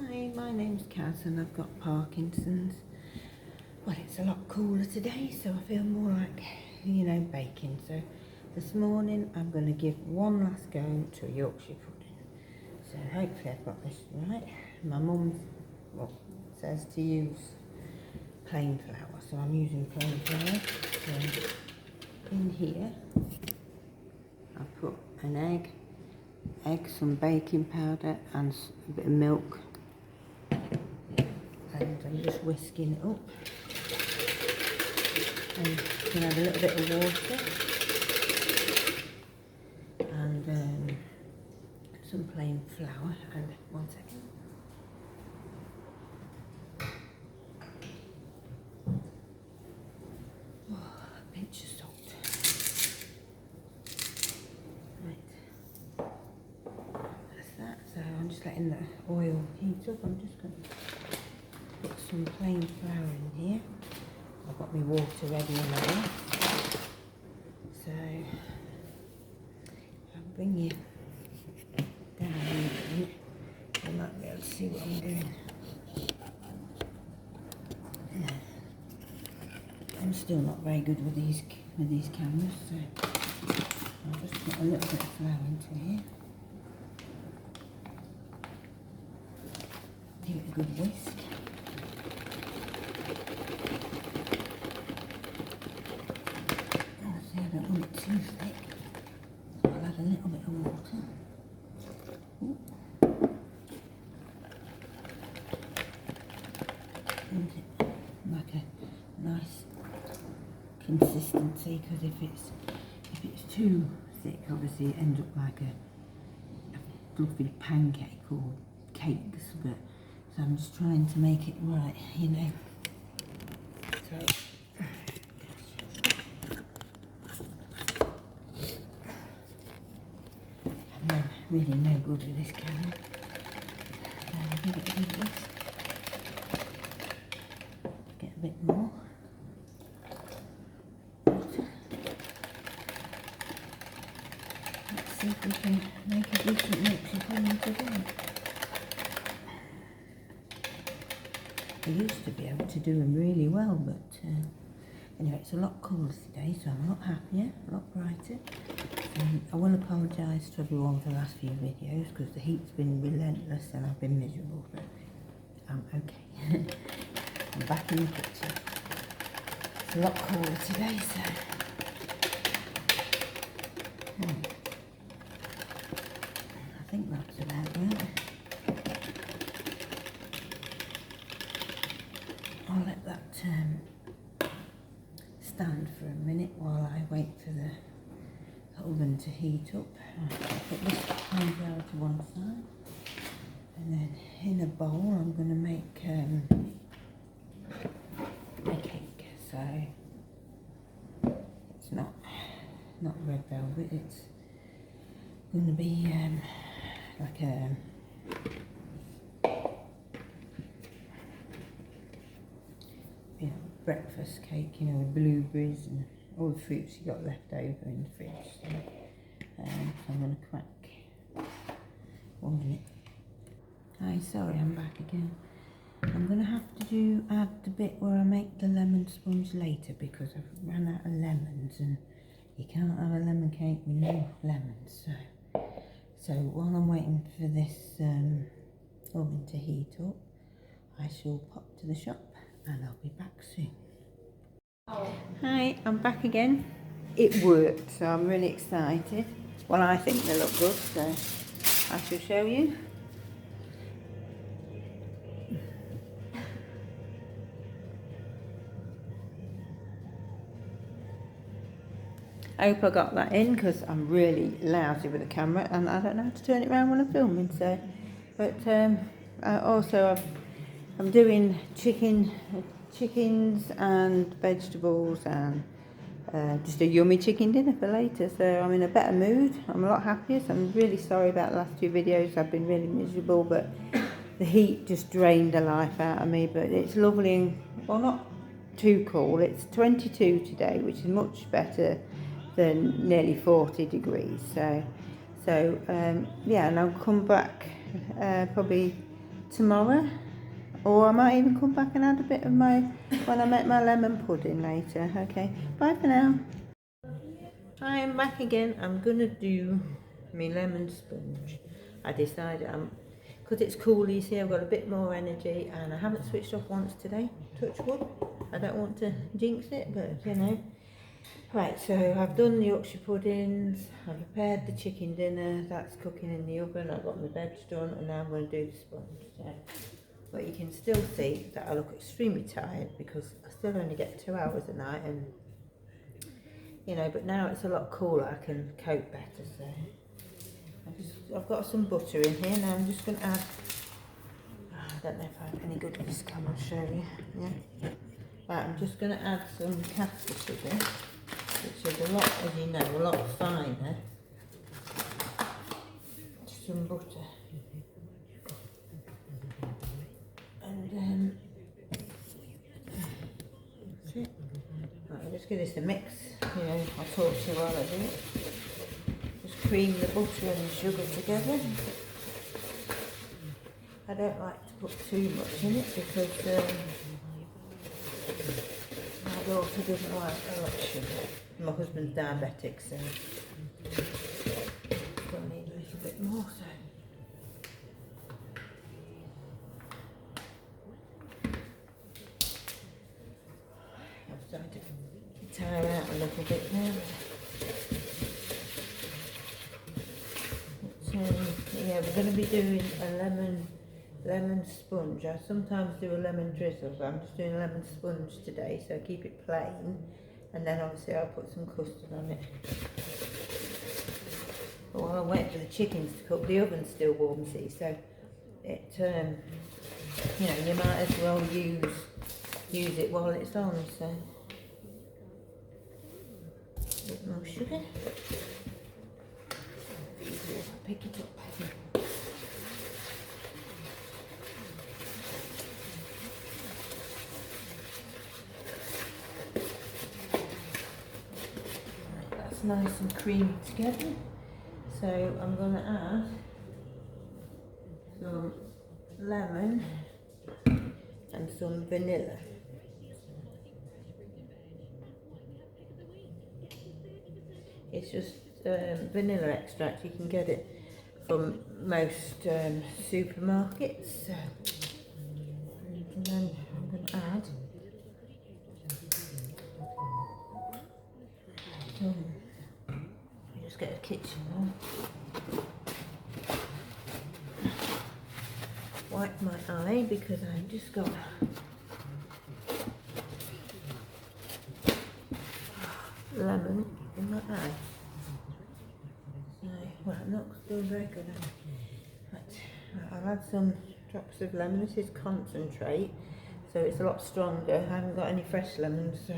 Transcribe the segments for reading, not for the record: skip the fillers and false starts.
Hi, my name's Kaz and I've got Parkinson's. Well, it's a lot cooler today, so I feel more like, baking. So this morning I'm going to give one last go to a Yorkshire pudding. So hopefully I've got this right. My mum says to use plain flour, so I'm using plain flour. So in here I put an egg, some baking powder and a bit of milk. And I'm just whisking it up. And you can add a little bit of water and some plain flour. And 1 second. Oh, a pinch of salt. Right. That's that. So I'm just letting the oil heat up. I'm just going to put some plain flour in here. I've got my water ready now. So I'll bring you down a minute. You might be able to see what I'm doing. I'm still not very good with these cameras, so I'll just put a little bit of flour into here. Give it a good whisk. I don't want it too thick. I'll add a little bit of water. Like a nice consistency, because if it's too thick, obviously it ends up like a fluffy pancake or cakes. But so I'm just trying to make it right, So. I'm really no good with this camera. Give it a good whisk. Get a bit more. Let's see if we can make a decent mixture pudding today. I used to be able to do them really well, but anyway, it's a lot cooler today, so I'm a lot happier, a lot brighter. I will apologise to everyone for the last few videos because the heat's been relentless and I've been miserable, but I'm okay. I'm back in the kitchen. It's a lot cooler today, so I think that's about right. I'll let that stand for a minute while I wait for the oven to heat up. I'll put this plain flour to one side, and then in a bowl I'm going to make a cake. So it's not red velvet, it's going to be like a breakfast cake, with blueberries and all the fruits you got left over in the fridge. So I'm going to crack 1 minute. Hi, sorry, I'm back again. I'm going to have to add the bit where I make the lemon sponge later because I've run out of lemons and you can't have a lemon cake with no lemons. So while I'm waiting for this oven to heat up, I shall pop to the shop and I'll be back soon. Hi, I'm back again. It worked, so I'm really excited. Well, I think they look good, so I shall show you. I hope I got that in because I'm really lousy with the camera and I don't know how to turn it around when I'm filming. So, but I'm doing chickens and vegetables and just a yummy chicken dinner for later. So I'm in a better mood. I'm a lot happier. So I'm really sorry about the last 2 videos. I've been really miserable, but the heat just drained the life out of me. But it's lovely and, well, not too cool. It's 22 today, which is much better than nearly 40 degrees. So yeah, and I'll come back probably tomorrow, or I might even come back and add a bit of when I make my lemon pudding later. Okay, bye for now. I am back again. I'm gonna do my lemon sponge. I decided because it's cool, you see, I've got a bit more energy, and I haven't switched off once today. Touch wood. I don't want to jinx it, but you know. Right, so I've done the Yorkshire puddings, I've prepared the chicken dinner, that's cooking in the oven, I've got my veg done, and now I'm going to do the sponge. So, but you can still see that I look extremely tired because I still only get 2 hours a night, and you know, but now it's a lot cooler, I can cope better. So I've got some butter in here. Now I'm just going to add, I don't know if I have any good at this camera, I'll show you. Yeah. Right, I'm just going to add some caster sugar, which is a lot, as you know, a lot finer. Some butter. And then, that's it. Right, I'll just give this a mix. You know, I'll talk to you while I do it. Just cream the butter and the sugar together. I don't like to put too much in it because my daughter doesn't like a lot of sugar. My husband's diabetic, so we'll need a little bit more. So I've started to tire out a little bit now. Yeah, we're going to be doing a lemon sponge. I sometimes do a lemon drizzle, but I'm just doing a lemon sponge today, so I keep it plain, and then obviously I'll put some custard on it. But while I wait for the chickens to cook, the oven's still warm, see, so it, you know, you might as well use it while it's on. So a bit more sugar. Pick it up. That's nice and creamy together. So I'm going to add some lemon and some vanilla. It's just vanilla extract. You can get it from most supermarkets. And then I'm going to add just get a kitchen roll. Wipe my eye because I've just got lemon in my eye. So, well, I'm not still very good at it. Right, I'll add some drops of lemon. This is concentrate, so it's a lot stronger. I haven't got any fresh lemons, so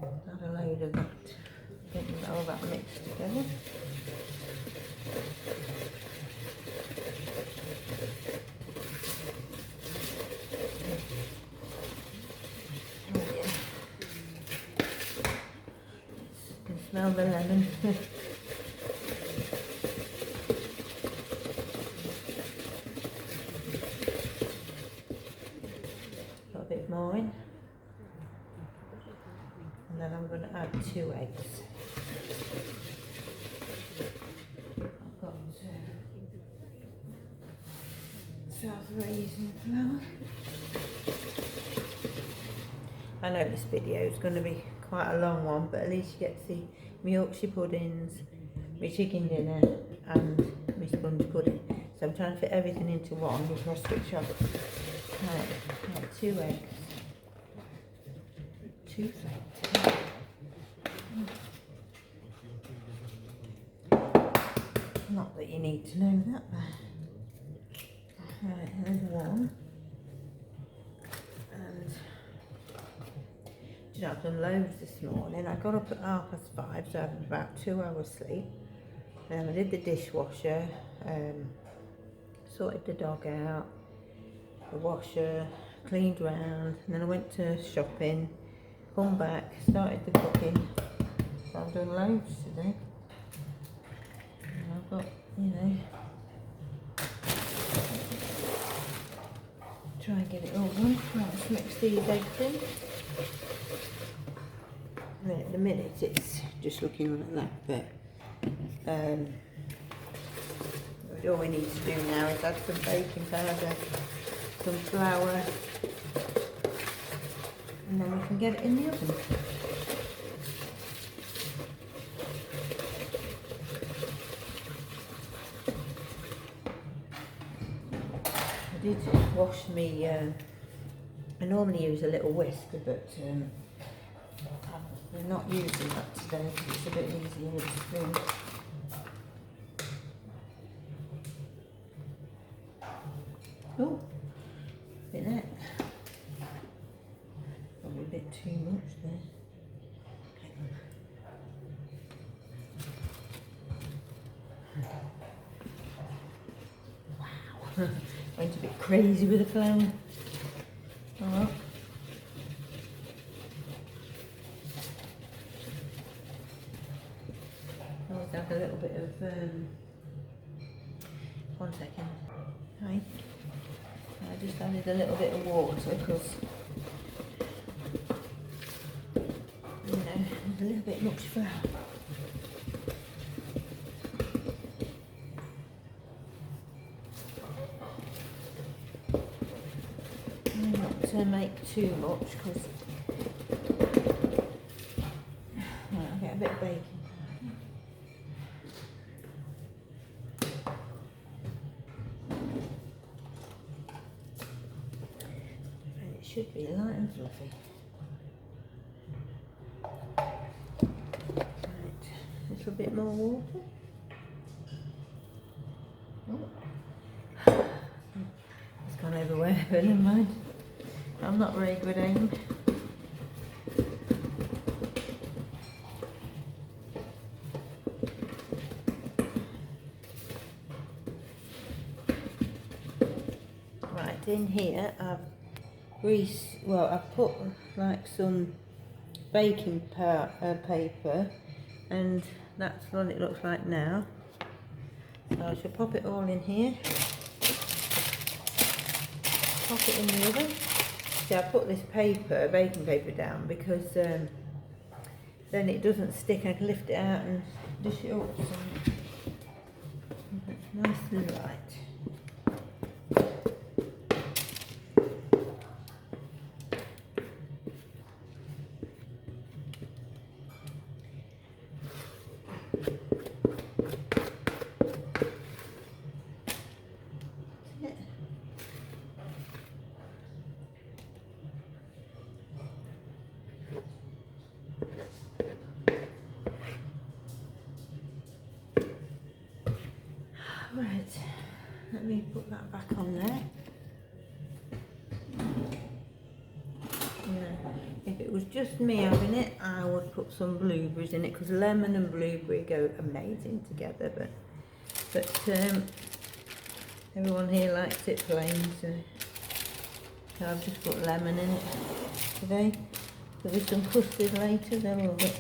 add a load of that. Get all that mixed together. Smell the lemon. Got a bit more in. And then I'm going to add 2 eggs. I've got self-raising flour. I know this video is going to be quite a long one, but at least you get to see my Yorkshire puddings, my chicken dinner and my sponge pudding. So I'm trying to fit everything into one before I switch off. Right, 2 eggs. 2 flakes. Not that you need to know that, but right, there's 1. And you know, I've done loads this morning. I got up at 5:30, so I had about 2 hours sleep. Then I did the dishwasher, sorted the dog out, the washer, cleaned round, and then I went to shopping, come back, started the cooking. So I've done loads today. And I've got, you know, get it all done. Right, let's mix these eggs in. At the minute it's just looking like that, but all we need to do now is add some baking powder, some flour, and then we can get it in the oven. I did wash me, I normally use a little whisk, but we're not using that today because it's a bit easier with a spoon. Oh, bit that. Probably a bit too much there. Wow, went a bit crazy with the flour. Oh. Always have a little bit of, 1 second. Right. I just added a little bit of water because, you know, there's a little bit much flour. I'm not to make too much because I'll get a bit of baking. Should be light and fluffy. Right, a little bit more water. Oh. It's gone everywhere, but never mind. I'm not very good aim. Right, in here I've put like some baking paper, and that's what it looks like now. So I shall pop it all in here, pop it in the oven. See, I put this baking paper down because then it doesn't stick. I can lift it out and dish it up, so it's nice and light. Right, let me put that back on there. Yeah, if it was just me having it, I would put some blueberries in it because lemon and blueberry go amazing together. But everyone here likes it plain, so I've just put lemon in it today. There'll be some custard later, they'll love it.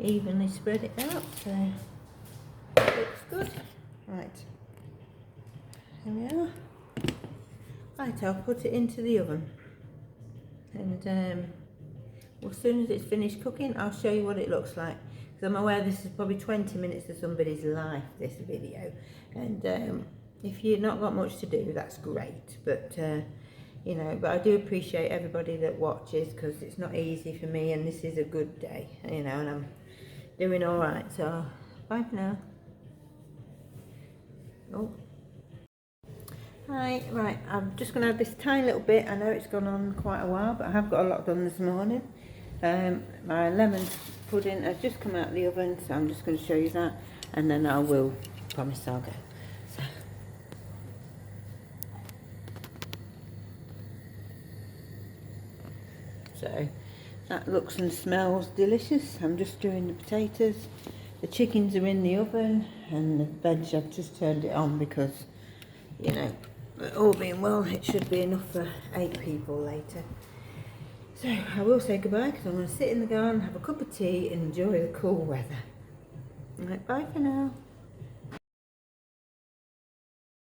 Evenly spread it out, so it looks good. Right, here we are. Right, I'll put it into the oven, and as soon as it's finished cooking, I'll show you what it looks like. Because I'm aware this is probably 20 minutes of somebody's life, this video, and if you've not got much to do, that's great. But you know, but I do appreciate everybody that watches because it's not easy for me, and this is a good day, you know, and I'm doing all right. So bye for now. Oh. Hi, right, I'm just going to have this tiny little bit. I know it's gone on quite a while, but I have got a lot done this morning. My lemon pudding has just come out of the oven, so I'm just going to show you that, and then I will promise I'll go. So that looks and smells delicious. I'm just doing the potatoes. The chickens are in the oven, and the veg, I've just turned it on because, you know, all being well, it should be enough for 8 people later. So I will say goodbye because I'm going to sit in the garden, have a cup of tea and enjoy the cool weather. Right, bye for now.